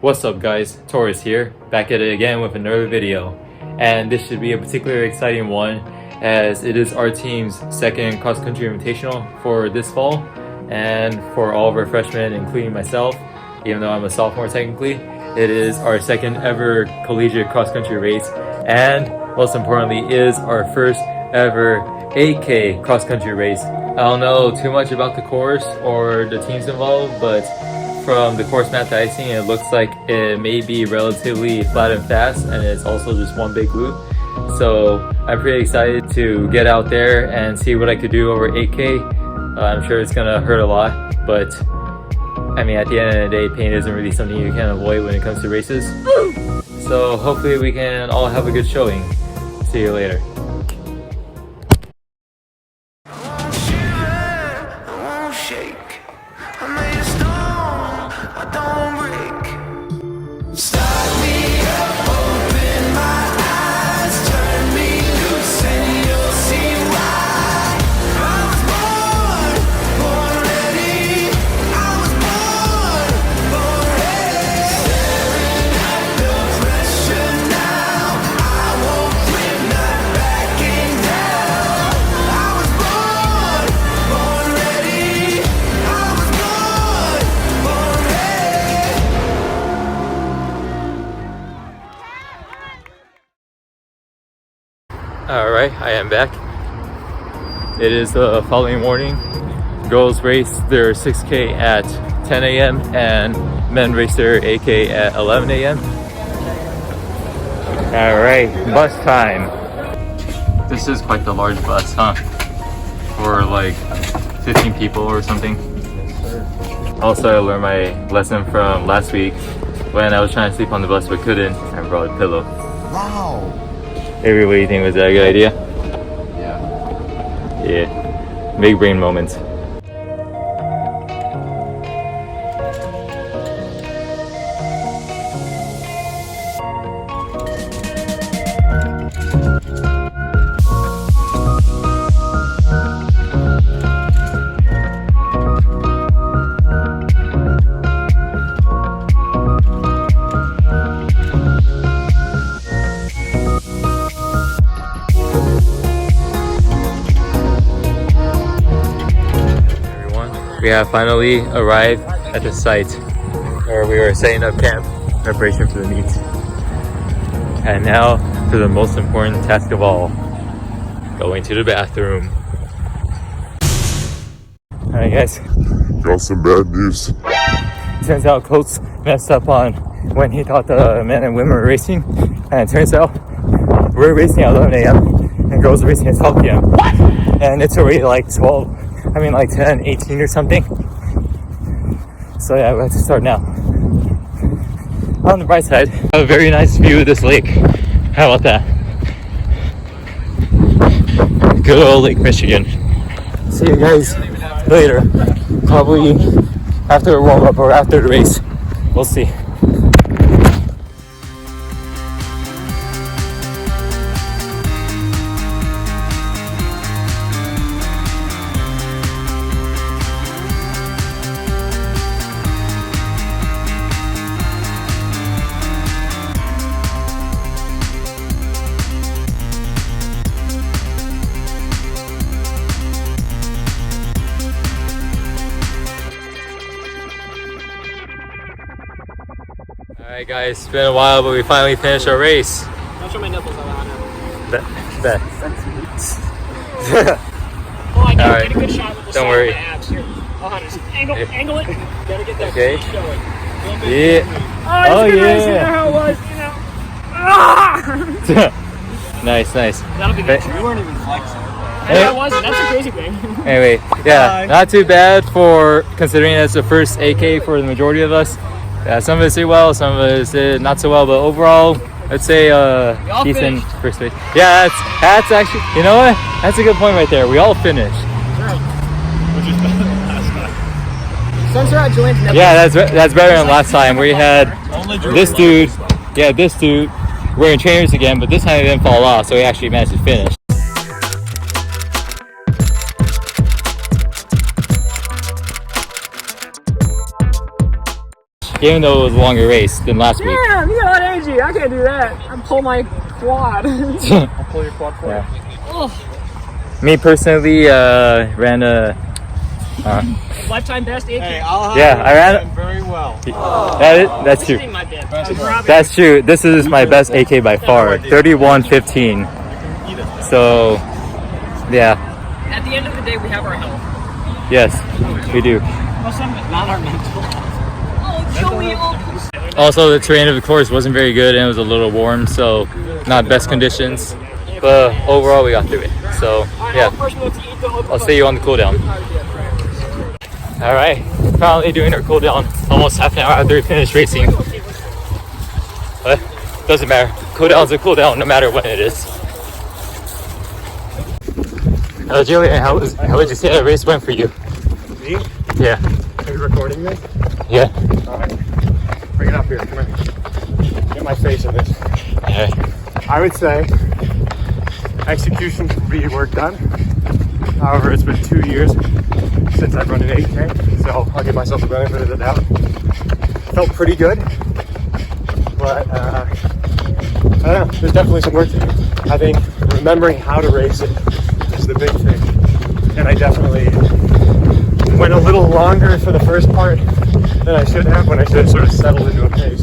What's up guys, Torres here, back at it again with another video. And this should be a particularly exciting one as it is our team's second cross-country invitational for this fall. And for all of our freshmen, including myself, even though I'm a sophomore technically, it is our second ever collegiate cross-country race. And most importantly, is our first ever 8K cross-country race. I don't know too much about the course or the teams involved, but from the course map that I've seen, it looks like it may be relatively flat and fast, and it's also just one big loop. So I'm pretty excited to get out there and see what I could do over 8K. I'm sure it's gonna hurt a lot, but I mean, at the end of the day, pain isn't really something you can avoid when it comes to races. So hopefully we can all have a good showing. See you later. Alright, I am back. It is the following morning. Girls race their 6K at 10 a.m. and men race their 8K at 11 a.m. Alright, bus time. This is quite the large bus, huh? For like 15 people or something. Also, I learned my lesson from last week when I was trying to sleep on the bus but couldn't. I brought a pillow. Wow! Avery, what do you think? Was that a good idea? Yeah. Yeah. Big brain moments. We have finally arrived at the site where we were setting up camp in preparation for the meet. And now for the most important task of all, going to the bathroom. Alright guys. Got some bad news. Turns out Coach messed up on when he thought the men and women were racing. And it turns out we're racing at 11 a.m. and girls are racing at 12 p.m. What? And it's already like 10, 18 or something. So yeah, we have to start now. On the bright side, a very nice view of this lake. How about that? Good old Lake Michigan. See you guys later. Probably after a warm up or after the race. We'll see. Alright guys, it's been a while, but we finally finished our race. Don't show my nipples on Bet. Oh, I Alright. get a good shot with the Don't side worry. of my abs here. Oh, honey, angle it. Gotta get that Okay. showing. Yeah. Oh, yeah. nice. You know how it was, you know. Ah! Nice. That'll be good. We weren't even flexing. That wasn't. That's a crazy thing. Anyway, yeah, not too bad for considering it's the first AK for the majority of us. Yeah, some of us did well, some of us did not so well, but overall, let's say decent finished. first race. Yeah, that's actually, you know what? That's a good point right there. We all finished. Which is better than last time. Censor out Julian's nipples. Yeah, that's better than last time. We had this dude wearing trainers again, but this time he didn't fall off, so he actually managed to finish. even though it was a longer race than last week. Damn, you got a lot of energy. I can't do that. I pull my quad. I'll pull your quad for you. Oh, Me personally, ran a. lifetime best AK. Hey, I'll Yeah, I ran it. very well. That's true. This ain't my bad. That's true. This is my best AK by far. 31.15. So, yeah. At the end of the day, we have our health. Yes, we do. Not our mental health. Oh, Julian. Also, the terrain of the course wasn't very good and it was a little warm, so not best conditions. But overall, we got through it. So, yeah. I'll see you on the cool down. All right, finally doing our cool down. Almost half an hour after we finished racing. But doesn't matter. Cool down's a cool down no matter when it is. Julian, how would you say that race went for you? Me? Yeah. Are you recording this? Yeah. All right. Bring it up here. Come here. Get my face in this. Okay. I would say execution can be work done. However, it's been 2 years since I've run an 8K, so I'll give myself the benefit of the doubt. Felt pretty good, but I don't know, there's definitely some work to do. I think remembering how to race it is the big thing, and I definitely went a little longer for the first part than I should have, when I should have sort of settled into a pace.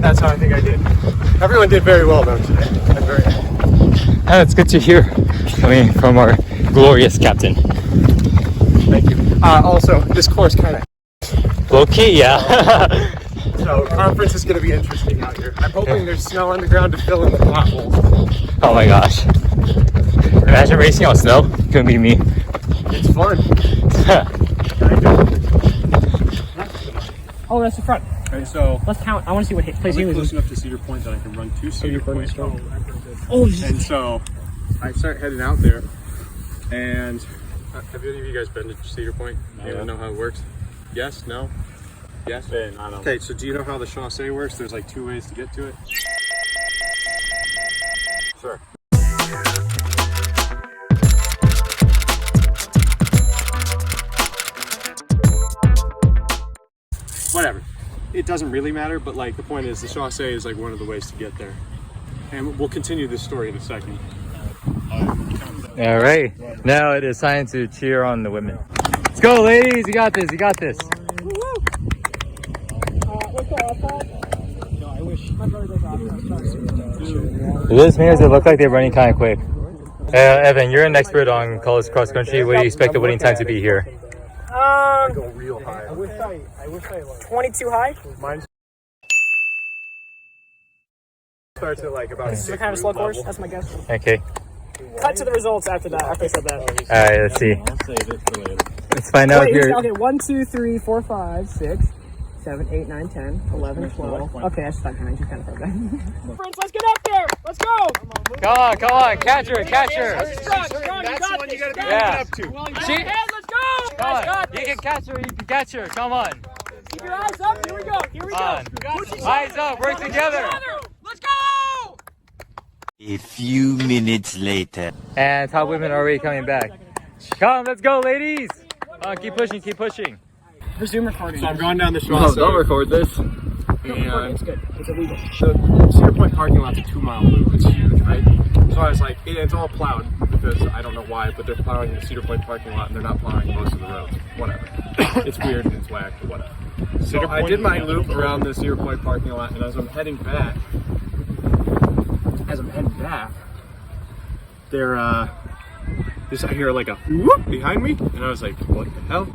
That's how I think I did. Everyone did very well though today. I'm very happy. It's good to hear coming from our glorious captain. Thank you. Also, this course kind of Low key, yeah. so conference is going to be interesting out here. I'm hoping there's snow on the ground to fill in the potholes. Oh my gosh. Imagine racing on snow. Couldn't be me. It's fun. Oh, that's the front. Okay, so Let's count. I want to see what place he I'm was. close enough to Cedar Point that I can run to Cedar Point. Oh, And so I start heading out there, and have any of you guys been to Cedar Point? Anyone know how it works? Yes? No? Yes? Okay, so do you know how the chaussee works? There's like 2 ways to get to it. Sure. Whatever. It doesn't really matter, but like the point is the chaussee is like one of the ways to get there. And we'll continue this story in a second. All right. Now it is time to cheer on the women. Let's go, ladies. You got this. You got this. Do those males that look like they're running kind of quick? Evan, you're an expert on college cross country. What do you expect the winning time to be here? Go real high. I wish I 22 high. Mine starts at like about What kind of slow course? That's my guess. Okay. Cut to the results after that. After I said that. All right. Let's see. Let's find out Wait, here. okay, 1, 2, 3, 4, 5, 6, 7, 8, 9, 10, 11, 12. Okay, that's not kind of kind of far back. Friends, let's get up there. Let's go. Come on. Catch her. That's the one you gotta be Yeah. up to. She- Let's go. Come on. You can catch her. Come on. Keep your eyes up. Here we go. On. Eyes up. Work together. Let's go. A few minutes later. And top women are already coming back. Come, let's go, ladies. Keep pushing. Resume recording. So I'm going down the chaussee. Don't record this. And It's good. It's illegal. the Cedar Point parking lot's a 2-mile loop. It's huge, right? So I was like, it's all plowed because I don't know why, but they're plowing the Cedar Point parking lot and they're not plowing most of the roads. Whatever. It's weird and it's whack, but whatever. So I did my loop around the Cedar Point parking lot, and as I'm heading back, I hear like a whoop behind me, and I was like, what the hell?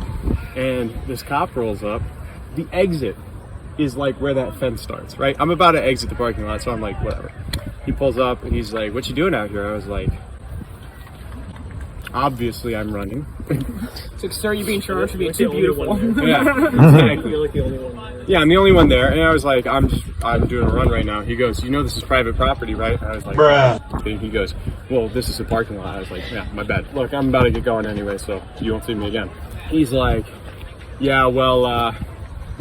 And this cop rolls up. The exit is like where that fence starts, right? I'm about to exit the parking lot, so I'm like, whatever. He pulls up and he's like, what you doing out here? I was like, obviously I'm running. It's like, sir, you're being charged for being too beautiful. Yeah, exactly. You're like the only one there. Yeah, I'm the only one there, and I was like, I'm doing a run right now. He goes, you know this is private property, right? And I was like, bruh. He goes, well, this is a parking lot. I was like, yeah, my bad. Look, I'm about to get going anyway, so you won't see me again. He's like, yeah, well,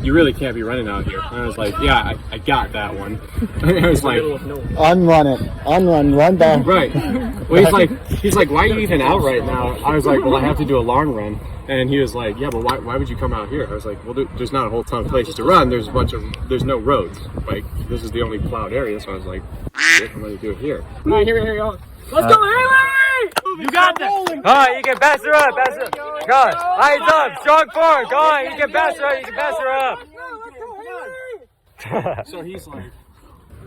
you really can't be running out here. And I was like, yeah, I got that one. I was like, Unrun it. Run back. right. Well, he's like, why are you even out right now? I was like, well, I have to do a long run. And he was like, yeah, but why would you come out here? I was like, well, there's not a whole ton of places to run. There's no roads. Like, this is the only plowed area. So I was like, I'm going to do it here. All right, here we go. Let's go, Haley! You got this. All right, you can pass her up. Pass her. Go on. Eyes up. Strong forward. Go on. You can pass her up. You can pass her up. So he's like,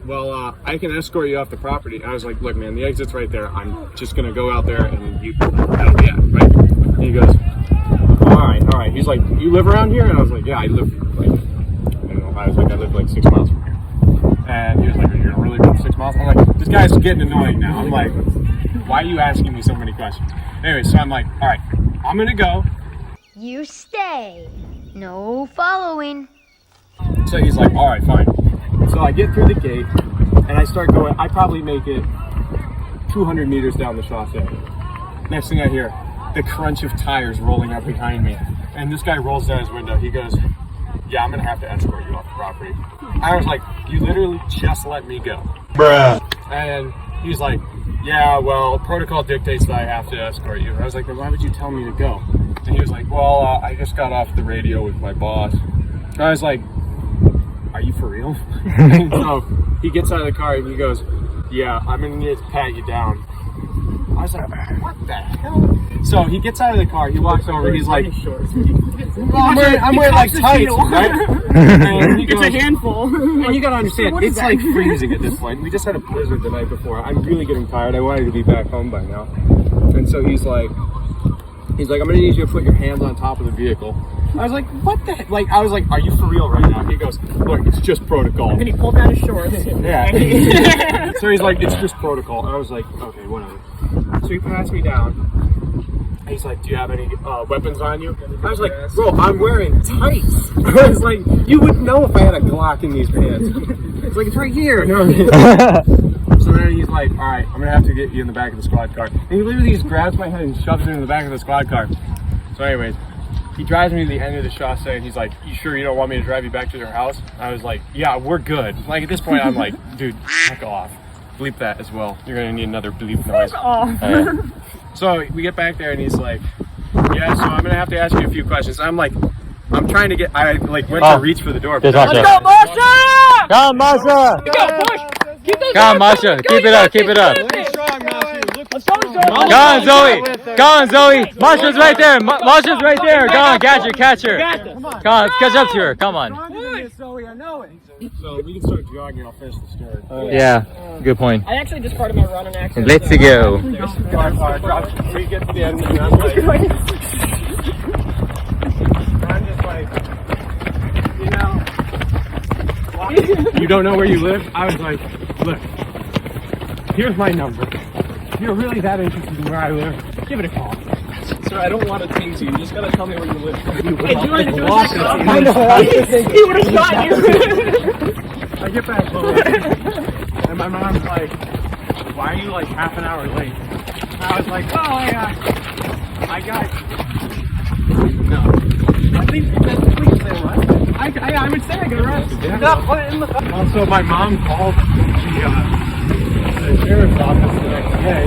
well, I can escort you off the property. I was like, look, man, the exit's right there. I'm just going to go out there and that'll be it, right? And he goes, all right. He's like, you live around here? And I was like, yeah, I live like, I don't know. I was like, I live like 6 miles from here. And he was like, are you going to really live 6 miles? I'm like, this guy's getting annoying now. I'm like, why are you asking me so many questions? Anyway, so I'm like, all right, I'm going to go. You stay. No following. So he's like, all right, fine. So I get through the gate and I start going. I probably make it 200 meters down the chaussee. Next thing I hear, the crunch of tires rolling up behind me. And this guy rolls down his window. He goes, yeah, I'm going to have to escort you off the property. I was like, you literally just let me go. Bruh. And he's like, yeah, well, protocol dictates that I have to escort you. I was like, then why would you tell me to go? And he was like, well, I just got off the radio with my boss. And I was like, are you for real? And so he gets out of the car and he goes, yeah, I'm going to need to pat you down. I was like, what the hell? So he gets out of the car, he walks over, he's like, I'm wearing like tights, right? And he goes, It's a handful. and you gotta understand, What is it's that? like freezing at this point. We just had a blizzard the night before. I'm really getting tired. I wanted to be back home by now. And so he's like, I'm gonna need you to put your hands on top of the vehicle. I was like, what the heck? Like, I was like, are you for real right now? He goes, look, it's just protocol. And he pulled down his shorts. Yeah. So he's like, it's just protocol. And I was like, okay, whatever. So he pats me down. And he's like, do you have any weapons on you? I was like, bro, I'm wearing tights. I was like, you wouldn't know if I had a Glock in these pants. It's like, it's right here. No. So then he's like, all right, I'm going to have to get you in the back of the squad car. And he literally just grabs my head and shoves it in the back of the squad car. So anyways, he drives me to the end of the chaussee and he's like, you sure you don't want me to drive you back to your house? I was like, yeah, we're good. Like at this point, I'm like, dude, fuck off. Bleep that as well. You're going to need another bleep noise. So we get back there and he's like, yeah, so I'm going to have to ask you a few questions. I'm like, I'm trying to get, I like went to reach for the door. Let's go, Marsha! Come on, Masha! Go, push! Keep those Come on, hands Masha! up. Keep it up, keep it up! Let's go, Zoe! Go on, Zoe! Go on, Zoe! Masha's right there! Masha's right there! Go on, catch her! Come on, let's catch up to her, come on. So we can start jogging, I'll finish the story. Yeah, good point. I actually just started my run and accident. Let's go. We get to the end and I'm just like, you know, you don't know where you live? I was like, look, here's my number. If you're really that interested in where I live, give it a call. Sir, I don't want to tease you. You just gotta tell me where you live. Hey, do you want to do a I know. He would have shot you. I get back home, and my mom's like, why are you like half an hour late? And I was like, oh, I got, no. I think that's the police say, what? I would say I got arrested. Yeah. Also, my mom called the sheriff's office the next day.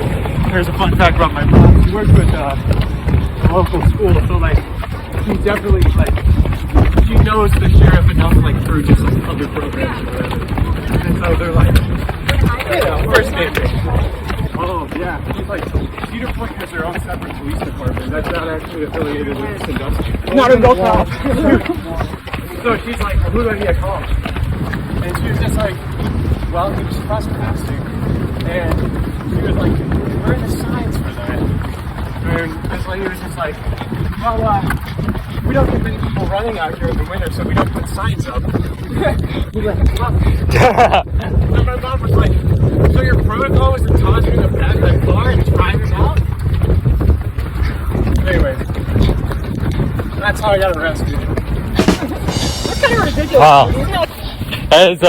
There's a fun fact about my mom. She works with a local school, so like, she definitely like, she knows the sheriff enough like through just like other programs or whatever. And so they're like, first name. Oh yeah, she's like, Cedar Point has their own separate police department. That's not actually affiliated with this industry. Not a go cop. So she's like, well, who do I need to call? And she was just like, well, he was trespassing. And she was like, where are the signs for that? And this lady was just like, well, we don't get many people running out here in the winter, so we don't put signs up. We're like, well. And my mom was like, so your protocol was to toss you in the back of that car and drive him out? Anyway, that's how I got arrested. That's kind of ridiculous. Wow. That is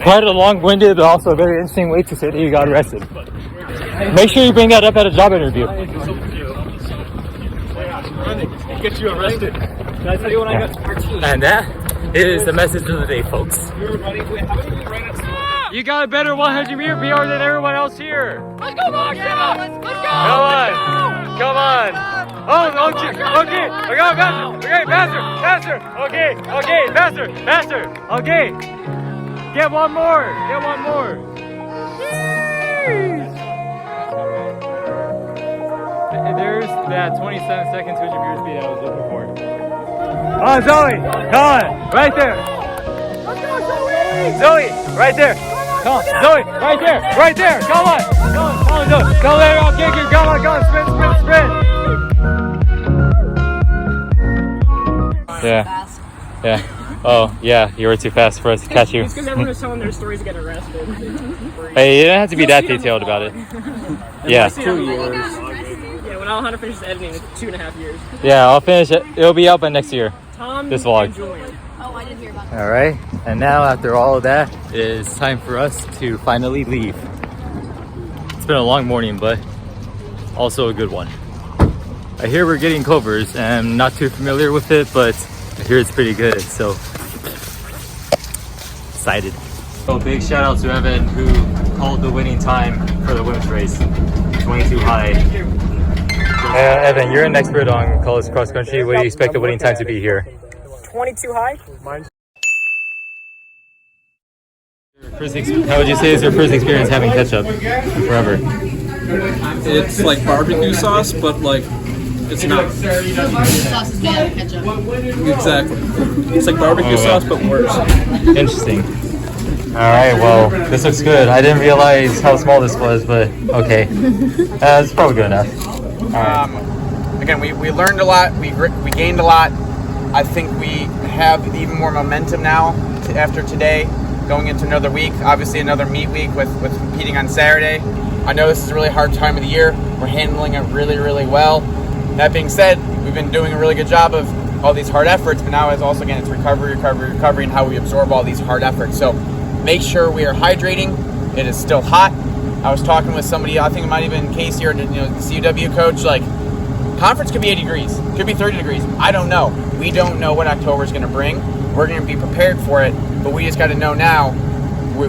quite a long-winded, but also a very interesting way to say that you got arrested. Make sure you bring that up at a job interview. Get you arrested. Did I tell you when I got 14? And that is the message of the day, folks. You got a better 100-meter PR than everyone else here. Let's go, Mark! Let's go! Come on! Come on! Oh, okay, okay, okay, faster! Okay, faster! Okay, get one more! There's that 27-second 200-meter speed I was looking for. Oh, Zoe! Come on! Right there! Zoe! Right there! Come on, Zoe! Right there! Come on, Zoe! Go there! Okay, come on! Sprint! Yeah. Oh, yeah, you were too fast for us to catch you. It's because everyone was telling their stories to get arrested. Hey, you didn't have to be that detailed about it. Yeah. 2 years. Yeah, when Alejandro finishes editing, it's 2.5 years. Yeah, I'll finish it. It'll be up by next year. Tom this vlog. and Julian. Oh, I didn't hear about that. All right, and now after all of that, it's time for us to finally leave. It's been a long morning, but also a good one. I hear we're getting Culver's, and I'm not too familiar with it, but I hear it's pretty good, so excited. So big shout out to Evan, who called the winning time for the women's race, 22 high. Evan, you're an expert on college cross country. What do you expect the winning time to be here? 22 high? How would you say is your first experience having ketchup forever? It's like barbecue sauce, but like it's not. Sauce is made out of ketchup. Exactly. It's like barbecue sauce, but worse. Interesting. All right, well, this looks good. I didn't realize how small this was, but okay. It's probably good enough. Again, we learned a lot. We gained a lot. I think we have even more momentum now after today, going into another week. Obviously, another meet week with competing on Saturday. I know this is a really hard time of the year. We're handling it really, really well. That being said, we've been doing a really good job of all these hard efforts, but now it's also, again, it's recovery, and how we absorb all these hard efforts. So make sure we are hydrating. It is still hot. I was talking with somebody, I think it might have been Casey or the CUW coach, like, conference could be 80 degrees, could be 30 degrees. I don't know. We don't know what October is going to bring. We're going to be prepared for it, but we just got to know now. We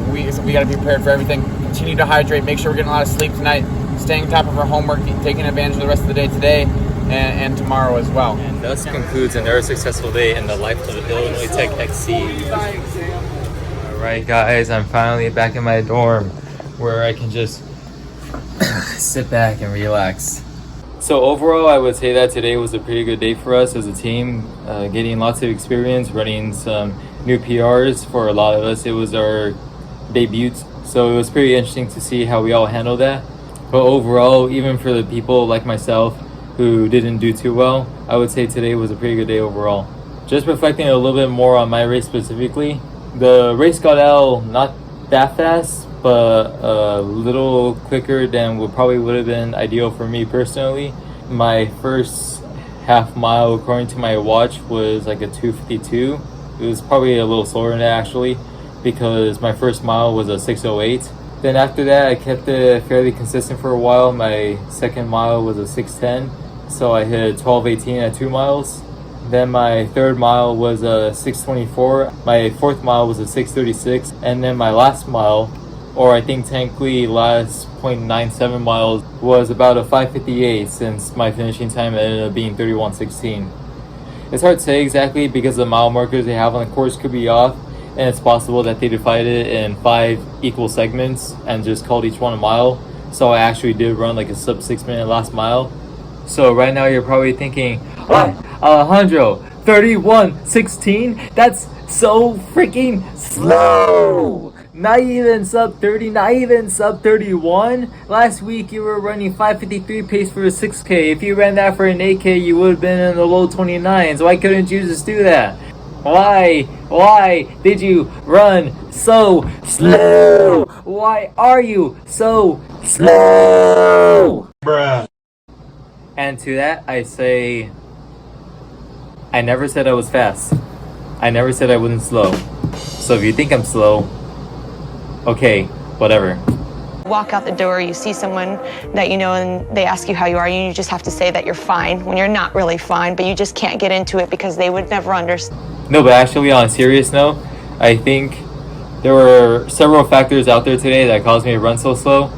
got to be prepared for everything. Continue to hydrate. Make sure we're getting a lot of sleep tonight. Staying on top of our homework. Taking advantage of the rest of the day today and tomorrow as well. And thus concludes another successful day in the life of Illinois Tech XC. All right, guys, I'm finally back in my dorm where I can just sit back and relax. So overall, I would say that today was a pretty good day for us as a team, getting lots of experience, running some new PRs for a lot of us. It was our debut, so it was pretty interesting to see how we all handled that. But overall, even for the people like myself who didn't do too well, I would say today was a pretty good day overall. Just reflecting a little bit more on my race specifically, the race got out not that fast, but a little quicker than would have been ideal for me personally. My first half mile, according to my watch, was like a 2:52. It was probably a little slower than that actually, because my first mile was a 6:08. Then after that, I kept it fairly consistent for a while. My second mile was a 6:10, so I hit 12:18 at 2 miles. Then my third mile was a 6:24. My fourth mile was a 6:36, and then my last mile, or I think technically last 0.97 miles, was about a 5:58, since my finishing time ended up being 31:16. It's hard to say exactly because the mile markers they have on the course could be off, and it's possible that they divided it in 5 equal segments and just called each one a mile. So I actually did run like a sub 6 minute last mile. So right now you're probably thinking, what, Alejandro, 31:16? That's so freaking slow! Not even sub 30, not even sub 31. Last week you were running 5:53 pace for a 6K. If you ran that for an 8K, you would have been in the low 29s. Why couldn't you just do that? Why did you run so slow? Why are you so slow? Bruh. And to that I say, I never said I was fast. I never said I wasn't slow. So if you think I'm slow, okay, whatever. Walk out the door, you see someone that you know and they ask you how you are, and you just have to say that you're fine when you're not really fine, but you just can't get into it because they would never understand. No, but actually on a serious note, I think there were several factors out there today that caused me to run so slow,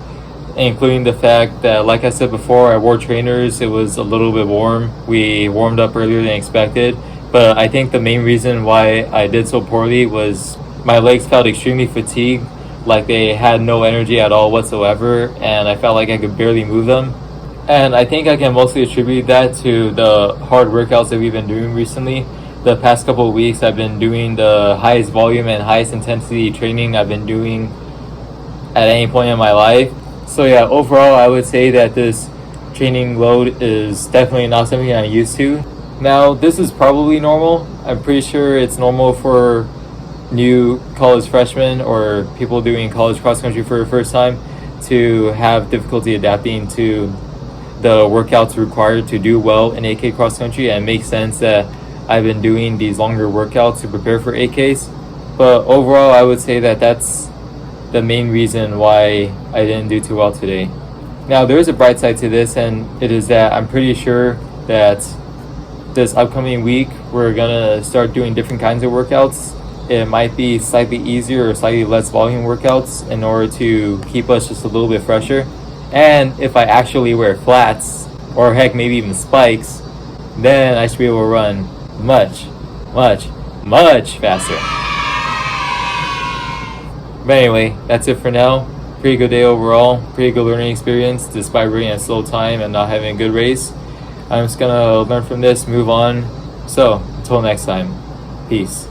including the fact that, like I said before, I wore trainers. It was a little bit warm. We warmed up earlier than expected. But I think the main reason why I did so poorly was my legs felt extremely fatigued, like they had no energy at all whatsoever, and I felt like I could barely move them. And I think I can mostly attribute that to the hard workouts that we've been doing recently. The past couple of weeks, I've been doing the highest volume and highest intensity training I've been doing at any point in my life. So yeah, overall, I would say that this training load is definitely not something I'm used to. Now, this is probably normal. I'm pretty sure it's normal for new college freshmen or people doing college cross country for the first time to have difficulty adapting to the workouts required to do well in 8K cross country, and it makes sense that I've been doing these longer workouts to prepare for 8Ks. But overall, I would say that that's the main reason why I didn't do too well today. Now, there is a bright side to this, and it is that I'm pretty sure that this upcoming week we're gonna start doing different kinds of workouts. It might be slightly easier or slightly less volume workouts in order to keep us just a little bit fresher. And if I actually wear flats, or heck, maybe even spikes, then I should be able to run much faster. But anyway, that's it for now. Pretty good day overall, pretty good learning experience despite running at a slow time and not having a good race. I'm just gonna learn from this, move on. So, until next time, peace.